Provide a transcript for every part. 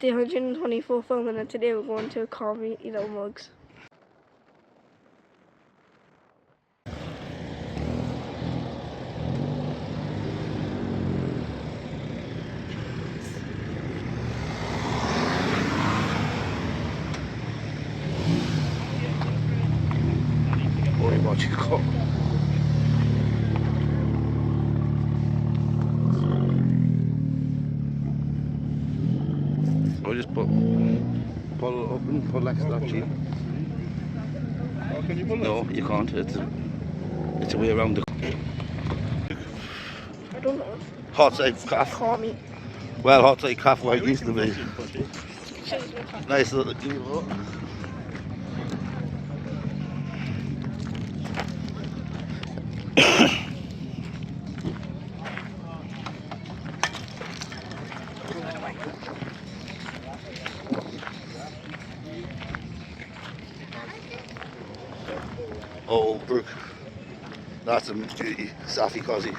the 124th film, and today we're going to Carby Little Mugs. Worry about your cook. I'll just pull it up and pull next to that sheep. Oh, can you pull it? No, you can't. It's a way around the. I don't know. Hartside calf. Call me. Well, hartside calf where it used to be. Nice little deal. Oh, Brooke. That's a beauty. Saffy cozzy.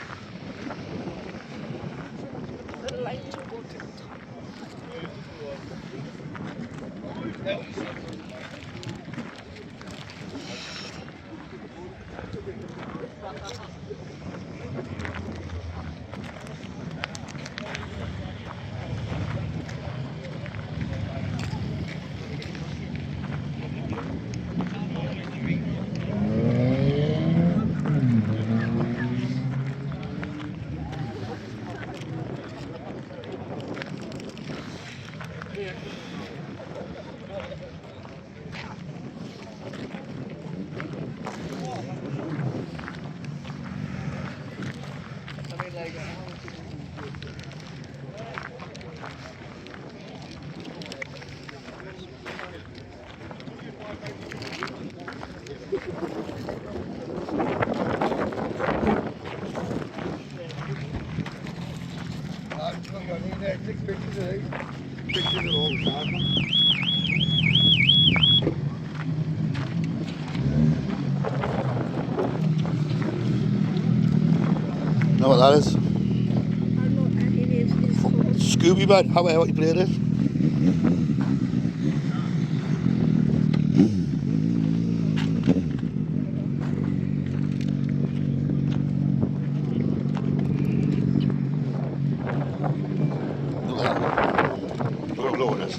Know what that is? I'm not any names of these called. Scooby Man. How about you played it? Look at that. Look how low it is.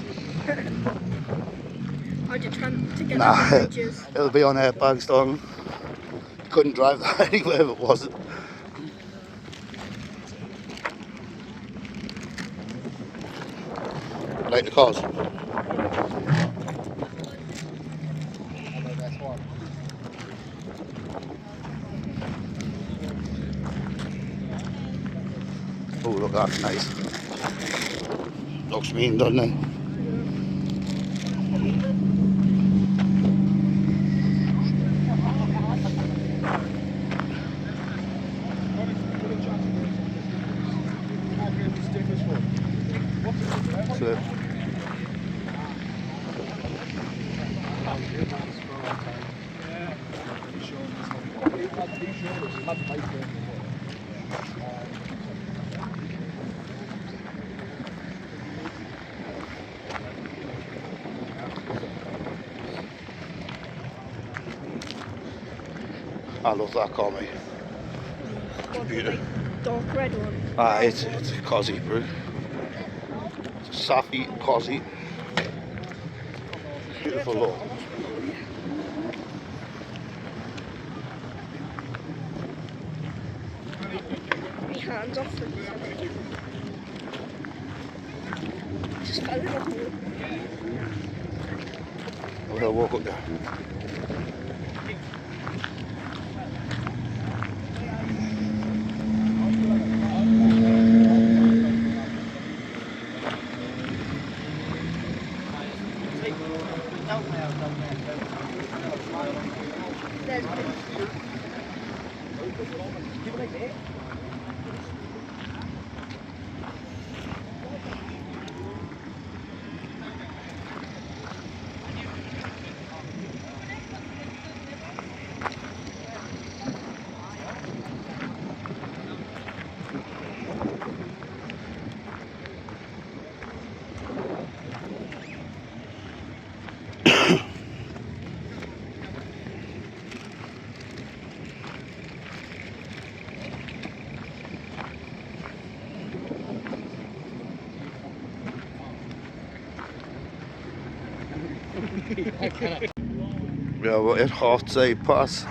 Are you trying to get Nah, the pictures? it'll be on Bagstone. You couldn't drive that anywhere if it wasn't. Like the cars. Oh, look, that's nice. Looks mean, doesn't it? So, I love that car, mate. It's beautiful. Dark red one. Ah, it's cosy, bro. It's a saffy, cosy. Beautiful look. My hands off it. Just fell in the hole. I'm gonna walk up there. There's Yeah, we're at Hartside Pass.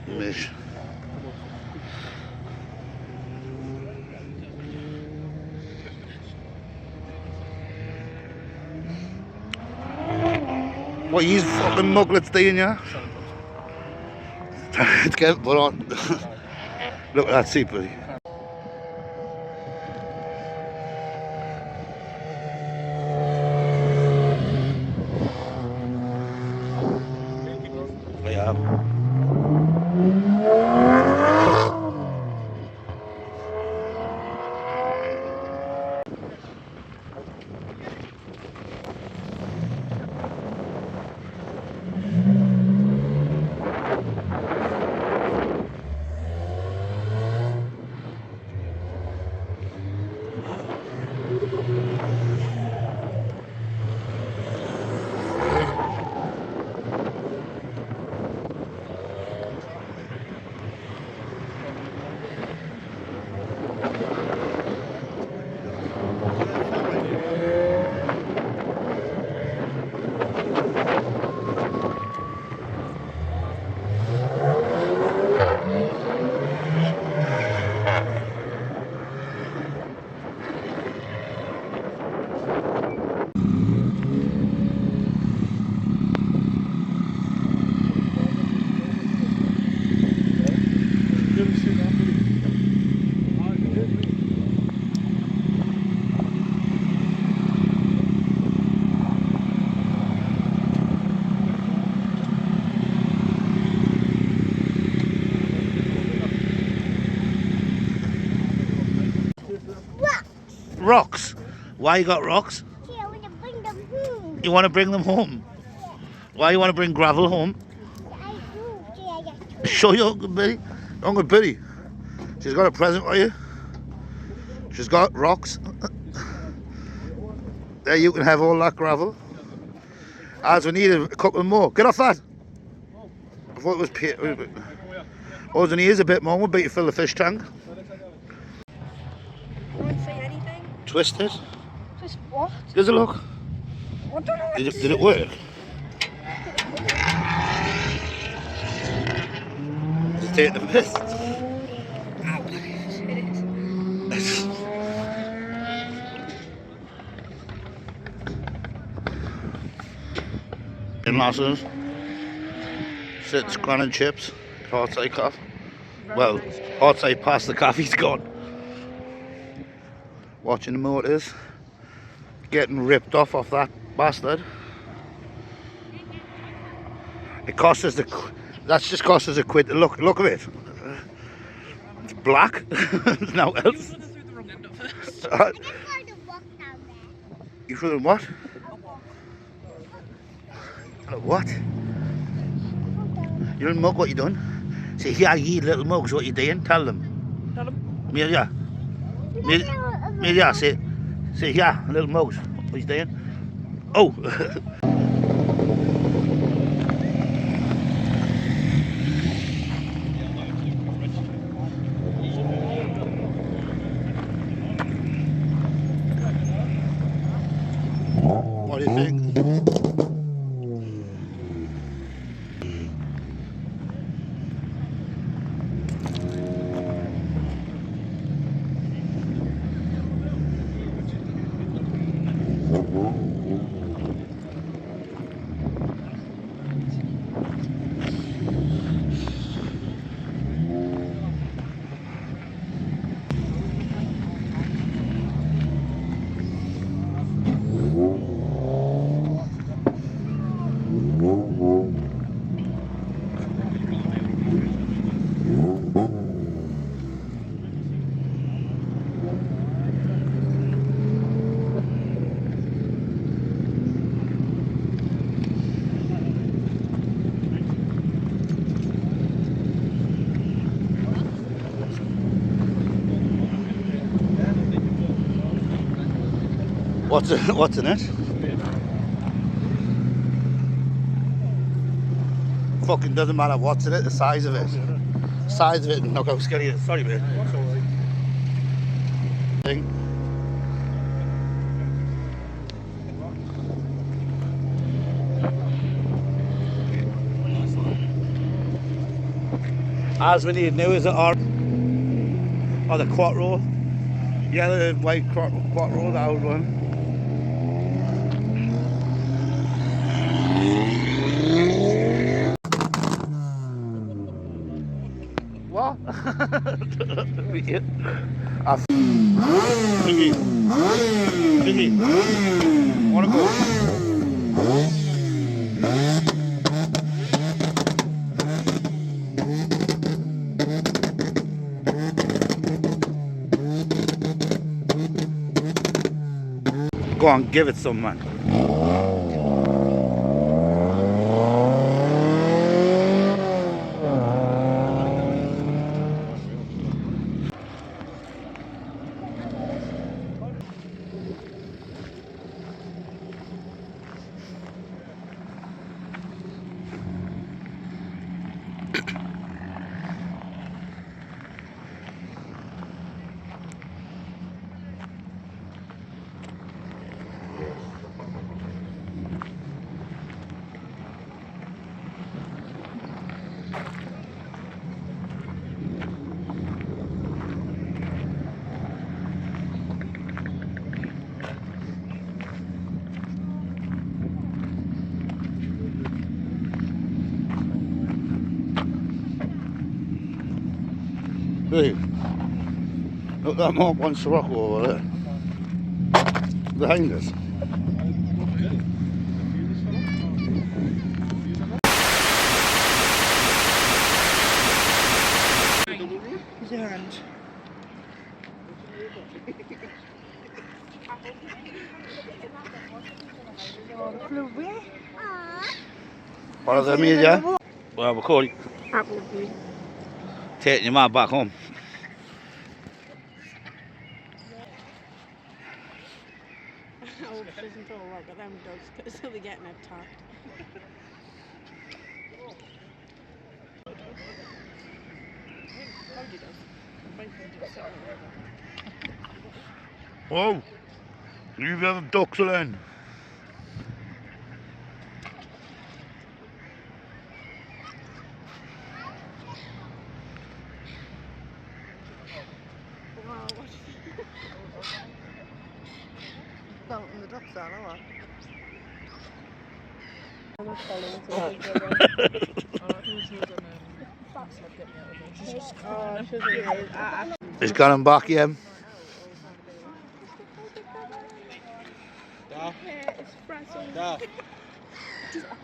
Mish. What are you fucking muglets doing, yeah? It's getting put on. Look at that seat, buddy. Yeah. Rocks? Why you got rocks? Yeah, I want to bring them home. You want to bring them home? Why you want to bring gravel home? I do. Yeah, yeah. Show your Uncle Billy. Uncle Billy. She's got a present for you. She's got rocks. There you can have all that gravel. As we need a couple more. Get off that. I thought it was all we need is a bit more. We'll beat you fill the fish tank. You want to say anything? Twist it. Just what? Does it look? I don't know what Did it work? Just take the piss. In Losses, sitting scranning chips, hartside coffee. Well, hartside past the coffee's gone. Watching the motors getting ripped off that bastard. It cost us the That's just cost us a quid to look at it. It's black. There's no else. I just want to walk down there. You feeling what? What? You little mug, what you done? Say, yeah, you little mugs, what you doing? Tell them. Tell them. Amelia. Amelia, say, yeah, little mugs, what you doing? Oh. What do you think? What's in it? Fucking doesn't matter what's in it, the size of it. Size of it, look how scary it is. Sorry, mate. That's all right. Thing. As we need now is it our the quattro. Yeah, the white quattro, the old one. What? Vicky, wanna go? Go on, give it some, man. Hey, look, that Mark wants to rock over there. Behind us. Use your hand. What are they, Amelia? Well, we're calling. Applebee. Taking your man back home. Oh, doesn't all right, but them dogs, because they'll be getting attacked. Oh, you've ever ducks then. The ducks are, or what? He's got him back, yeah. Da.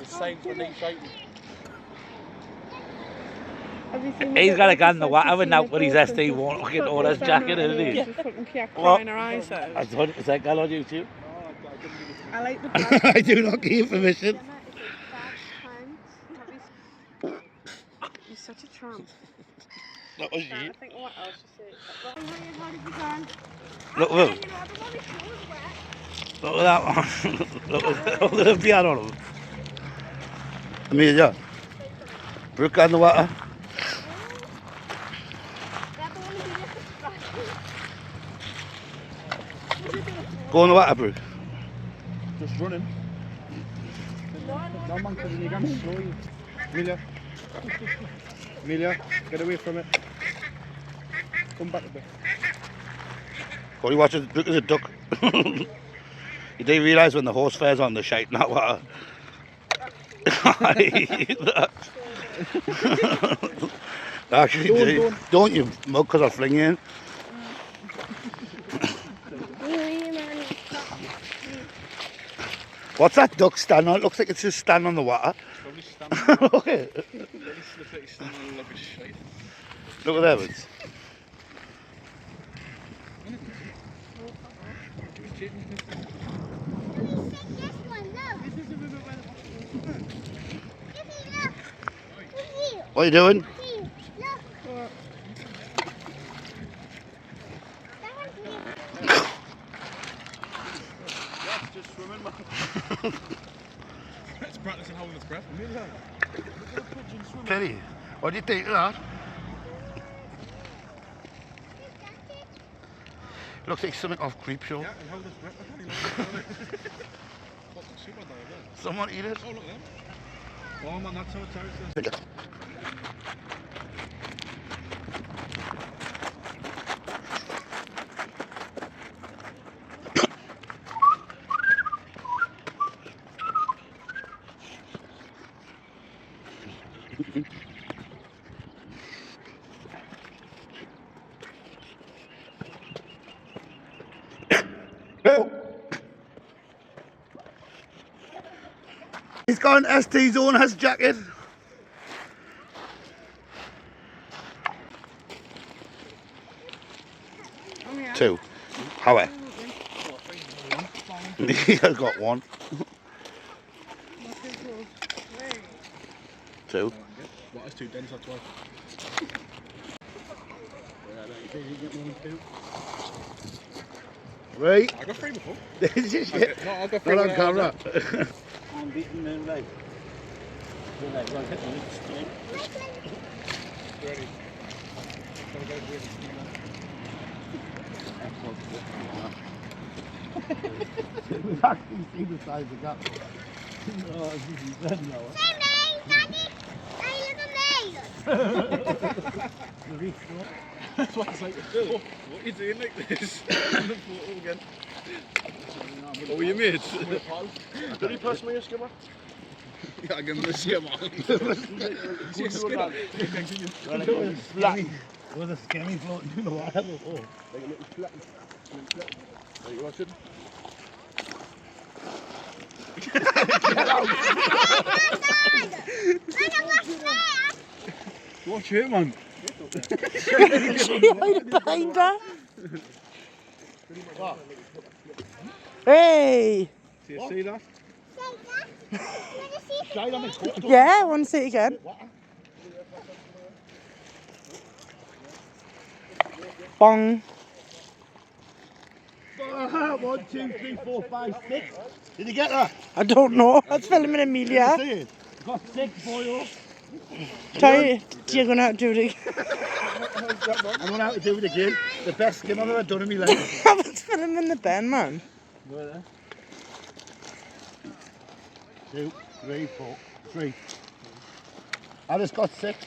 It's same for next shape. Have you seen the He's bit got where a gun in she the said water she's with now, seen but he's a SD ghost won't and fucking put order his the jacket, phone out isn't he? and just fucking What? crying her eyes out. That's 100% gal on YouTube. I like the fact I do not give you permission. Gemma is a bad cunt. Have you You're such a tramp. That was I you. think what else you say? Well, honey, as hard as you can. Look, Okay, look. you know, the one is wet. Look at that one. Look at the piano on him. Amelia. Brooke on the water. That don't want to be disrespectful. Go on the water, Brooke. Just running. No man, because you can slow you. Amelia. Amelia, get away from it. Come back a bit. What are you watching? Brooke is a duck. You do realise when the horse fares on the shite in that water? Actually, don't you mug, because I'll fling you in. What's that duck stand on? It looks like it's just standing on the water. Probably standing. Look at it. Looks like he's standing on a little bit of shite. Look at that. It's- This one, look. Look. What are you doing? See, look. That one's me. Yeah, just swimming, man. It's practicing holding its breath. Amelia, look at the pigeon swimming. Penny, what do you think of that? Looks like something off Creep Show. Yeah, and hold its breath. I can't even look at it. Fucking super dive. Someone eat it? Oh, look at that. Oh, man, that's how it tastes. He's got an ST Zone has jacket. Oh, yeah. 2. How? He has got 1. 2. What is too dense, that's why. Right. I got 3 before. This is shit. No, I got 3 Not on camera. I'm beating moonlight. Moonlight, right, hit me. Ready. We actually see the size of that. Oh, this is red now. Hey, May, Daddy. Hey, look at me. That's what it's like. Phil, what are you doing like this? On the photo again. Oh, you mates? Did he pass me a skimmer? Yeah, I give him a skimmer. With a scammy floating in the water. Like a little flat. Are you watching? Watch him, man. Behind her. Hey. See that? Yeah, I want to see it again. Bong. 1, 2, 3, 4, 5, 6. Did you get that? I don't know. That's filming Amelia. See it? Got 6 boils. Try you're gonna have to do it. I'm going to have to do it again. The best skim I've ever done in my life. I was filming the Ben, man. 2, 3, 4, 3. I just got 6.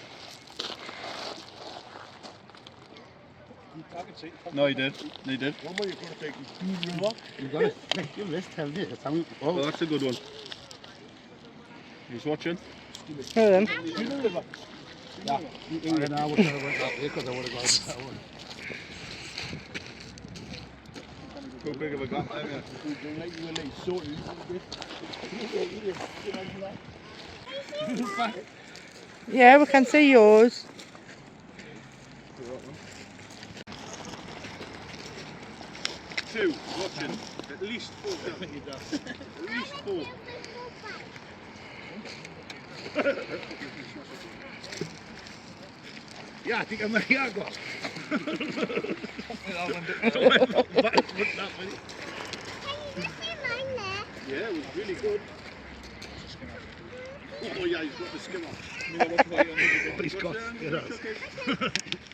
No, he did. He did. One way you've got to take You've got to make your wrist healthy. That's how we, Oh, that's a good one. He's watching. Hold on. Yeah. And I would have went that way because I would have gone that one. How big of a gap there, Yeah, we can see yours. Two, watching. At least 4. I think he does. At least 4. Yeah, I think I might have got. Can you just see mine there? Yeah, it was really good. Oh yeah, he's got the skin off. But he's got skitters.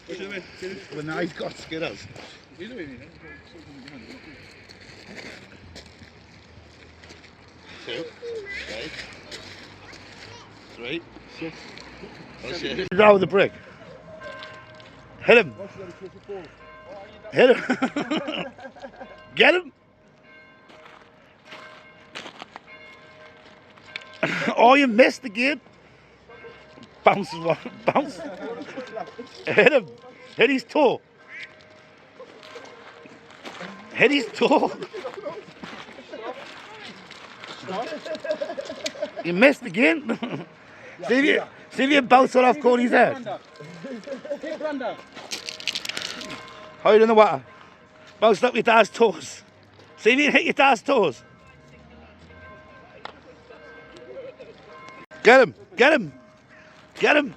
What do you mean? Well, now he's got skitters. Two, right, 3, 6. He's out with the brick. Hit him. Hit him. Get him. Oh, you missed again. Bounces one. Bounce. Hit him. Hit his toe. Hit his toe. You missed again. See if you bounce it off Cody's head. How are you in the water? Bounce up your dad's toes. See if you hit your dad's toes. Get him. Get him. Get him.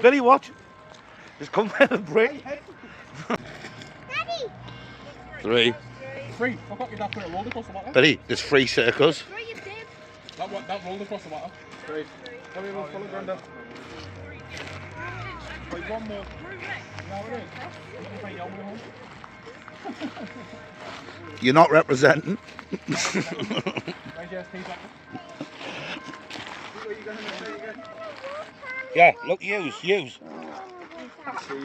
Billy, watch. Just come by the break. Daddy! 3. 3. I thought you'd have to put it rolled across the water. Billy, there's 3 circles. That rolled across the water. 3. Come here, follow Granda. Wait, one more. No, it is. You can take the other one. You're not representing. Where's your ST jacket? Where are you going? Where are you going? Yeah, look, use. See you,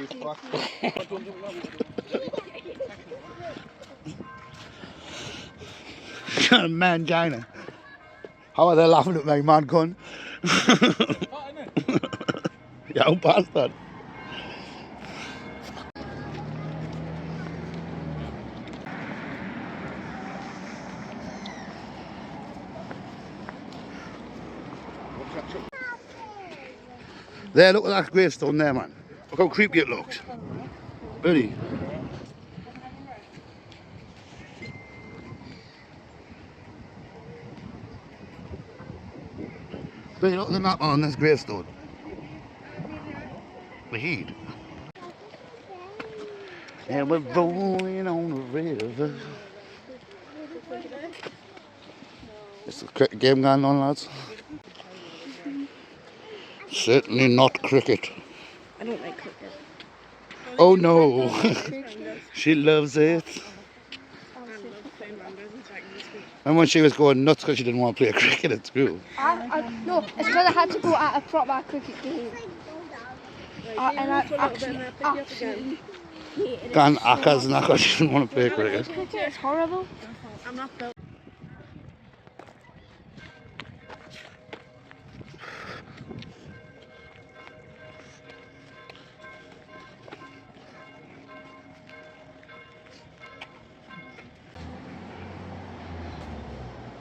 fuck. Mangina. How are they laughing at me, man, cunt? Yeah, I'm past that. There, look at that gravestone there, man. Look how creepy it looks. Billy. Billy, look at the map on this gravestone. The heat. And we're rolling on the river. It's a cricket game going on, lads. Certainly not cricket. I don't like cricket. Oh no, she loves it. I love playing rounders and secondary school. And when she was going nuts because she didn't want to play cricket at school. No, it's because I had to go at a proper cricket game. Right, And I for a little bit and I'll pick you up again. absolutely hated it. Gone accas and that because she didn't want to play cricket. Cricket is horrible. I'm not built.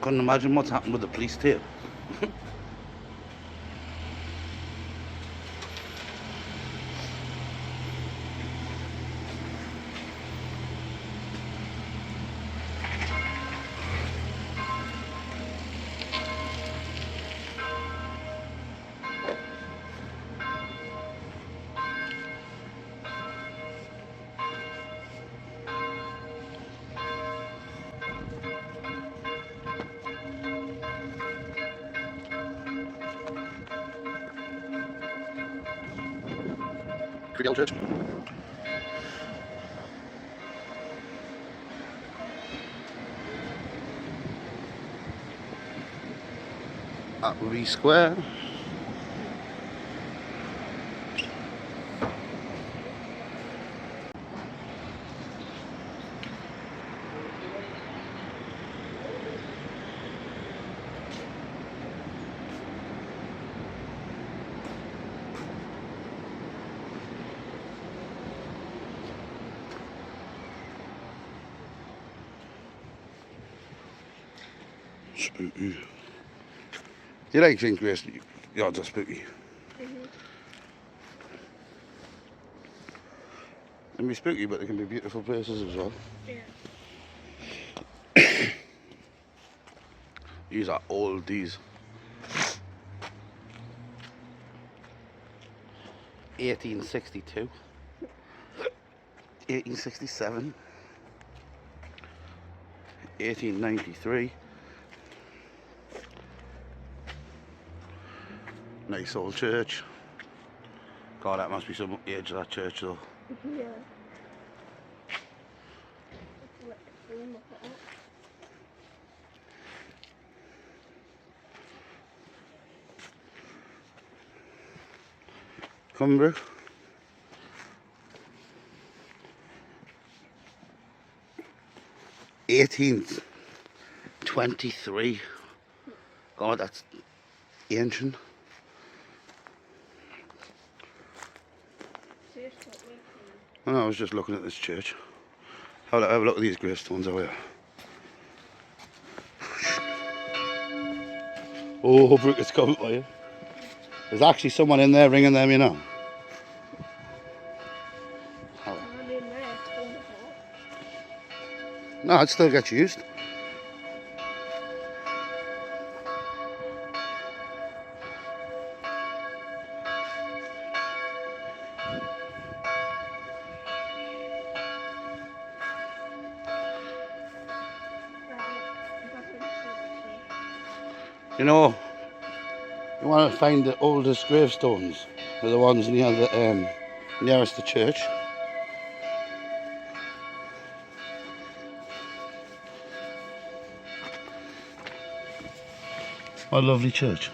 Couldn't imagine what's happened with the police tape. Creed Church. At Ruby Square. Spooky. Do you like St. Grace Yards are spooky? can be spooky, but they can be beautiful places as well. Yeah. These are old, these. 1862. 1867. 1893. Nice old church. God, that must be some age of that church though. Yeah. Come, Brooke. $1823. God, that's ancient. I was just looking at this church. Have a look at these gravestones over here. Oh, Brooke, it's coming for you. There's actually someone in there ringing them, you know. No, it still gets used. You know, you want to find the oldest gravestones. They're the ones near the nearest the church. What a lovely church.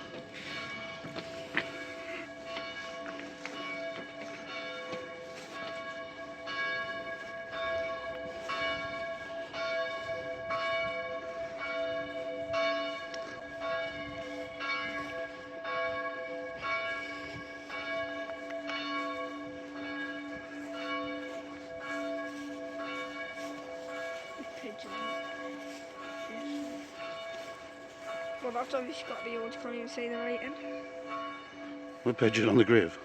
Well, that's obviously got to be old. You can't even see the writing. We're pigeon on the grave.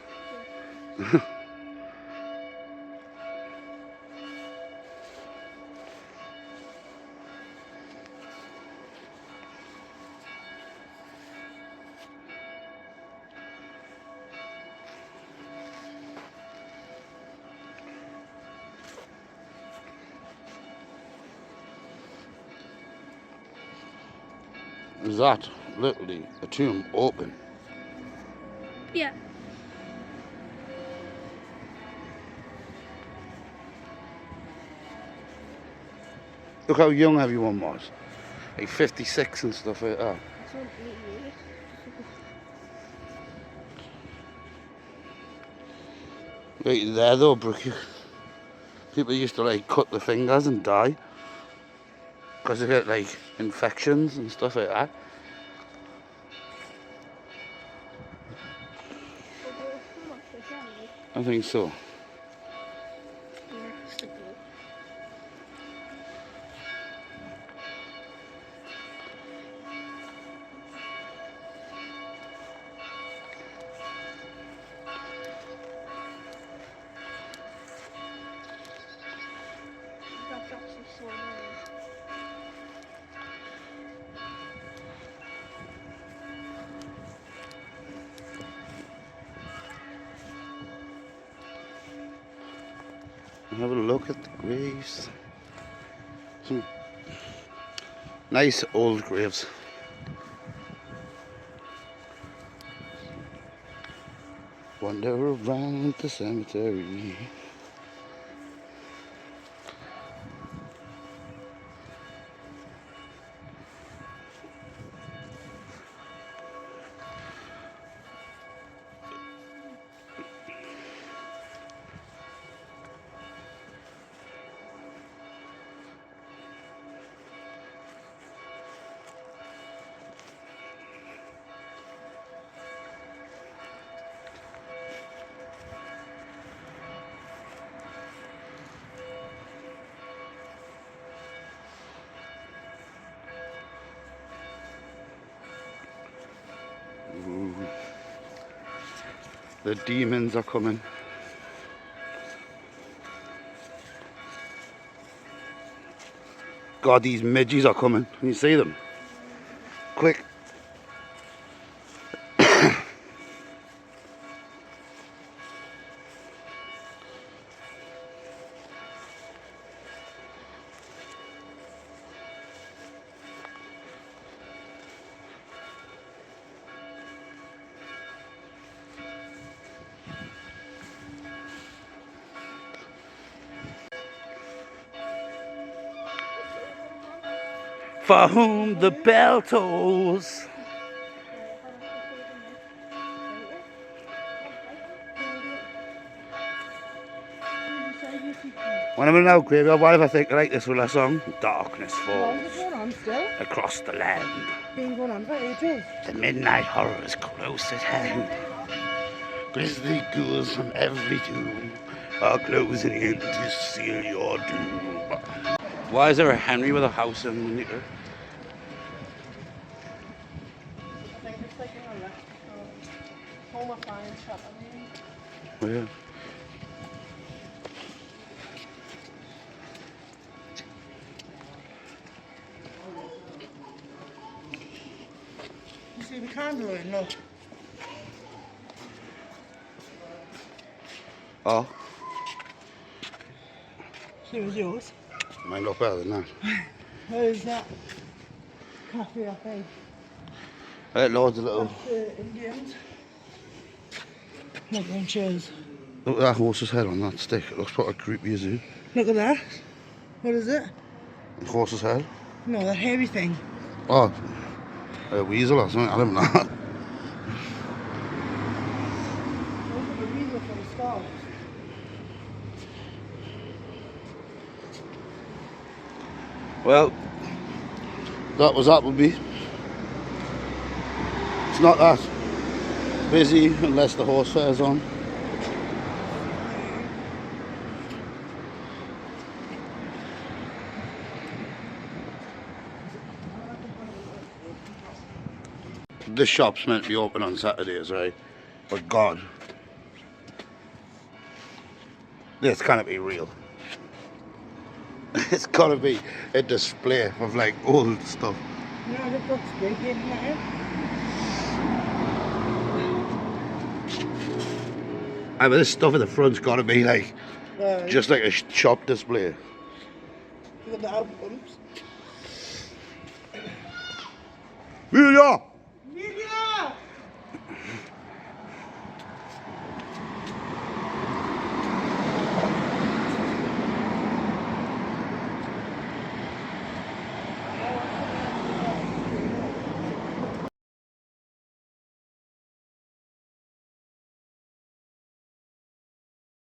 Is that literally a tomb open? Yeah. Look how young everyone was. Like 56 and stuff like that. It's on 88. Right there though, Brooke. People used to like cut their fingers and die. Because they get like infections and stuff like that. I think so. Yeah, it's the blue. That's actually so nice. Have a look at the graves. Some nice old graves. Wander around the cemetery. Ooh. The demons are coming. God, these midges are coming. Can you see them? Quick. For whom the bell tolls. When I'm in an old graveyard, why do I think I like this little song? Darkness falls Going on still? across the land. Been going on for ages. The midnight horror is close at hand. Grisly ghouls from every tomb are closing in to seal your doom. Why is there a Henry with a house in the I think it's like an electrical home appliance shop. Oh, yeah. You see the candle in, look. Oh, Same as yours. mine look better than that. What is that? Cafe, I think. Loads of little. Indians. Look on chairs. Look at that horse's head on that stick. It looks proper creepy as you. Look at that. What is it? Horse's head? No, that hairy thing. Oh, a weasel or something. I don't know. Look at the weasel for the stars. Well, that was Appleby. It's not that busy unless the horse fair's on. This shop's meant to be open on Saturdays, right? But God, this can't be real. It's gotta be a display of like old stuff. No, the book's big, isn't it? But this stuff at the front's gotta be like just like a shop display. Look at the albums. Here you are.